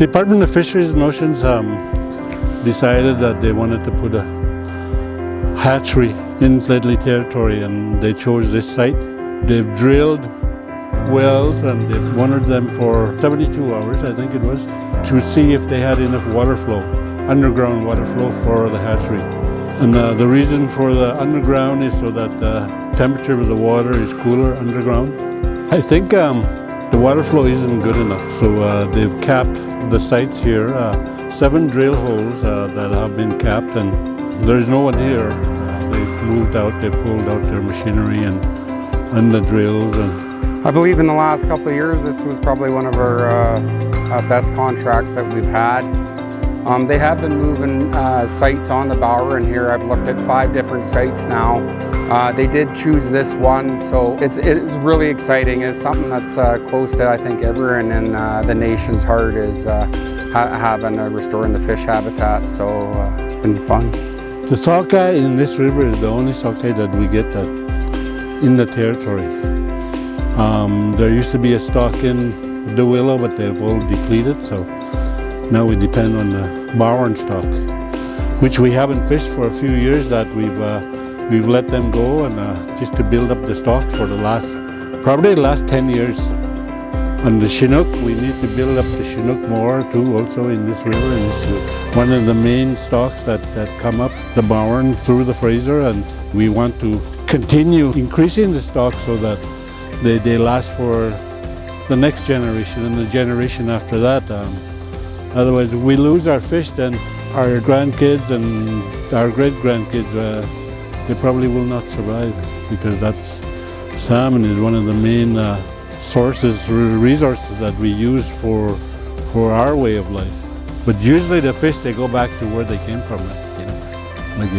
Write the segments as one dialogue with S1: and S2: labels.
S1: Department of Fisheries and Oceans decided that they wanted to put a hatchery in Ledley territory, and they chose this site. They've drilled wells and they've monitored them for 72 hours, I think it was, to see if they had enough water flow, underground water flow for the hatchery. And the reason for the underground is so that the temperature of the water is cooler underground. I think the water flow isn't good enough, so they've capped the sites here, 7 drill holes that have been capped, and there's no one here. They've moved out, they pulled out their machinery and the drills. And
S2: I believe in the last couple of years, this was probably one of our best contracts that we've had. They have been moving sites on the Bower, and here I've looked at 5 different sites now. They did choose this one, so it's really exciting. It's something that's close to, I think, everyone in the nation's heart is restoring the fish habitat, so it's been fun.
S1: The sockeye in this river is the only sockeye that we get in the territory. There used to be a stock in the Willow, but they've all depleted, so now we depend on the Bowen stock, which we haven't fished for a few years. That we've let them go, and just to build up the stock for probably the last 10 years. And the Chinook, we need to build up the Chinook more too, also in this river. And it's one of the main stocks that come up the Bowen through the Fraser, and we want to continue increasing the stock so that they last for the next generation and the generation after that. Otherwise, if we lose our fish, then our grandkids and our great-grandkids, they probably will not survive, because salmon is one of the main resources that we use for our way of life. But usually the fish, they go back to where they came from. You know, like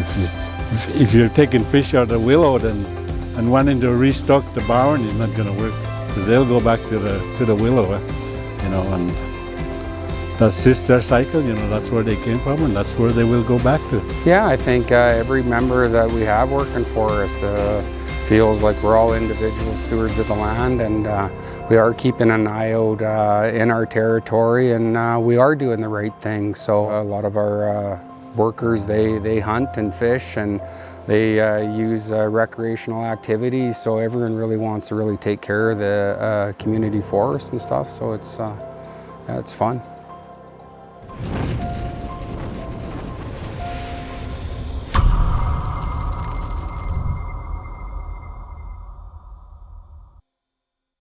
S1: if you're taking fish out of the Willow and wanting to restock the Bowen, is not going to work, because they'll go back to the Willow, you know, and that's just their cycle. You know, that's where they came from, and that's where they will go back to.
S2: Yeah, I think every member that we have working for us feels like we're all individual stewards of the land, and we are keeping an eye out in our territory, and we are doing the right thing. So a lot of our workers, they hunt and fish, and they use recreational activities, so everyone really wants to really take care of the community forest and stuff, so it's fun.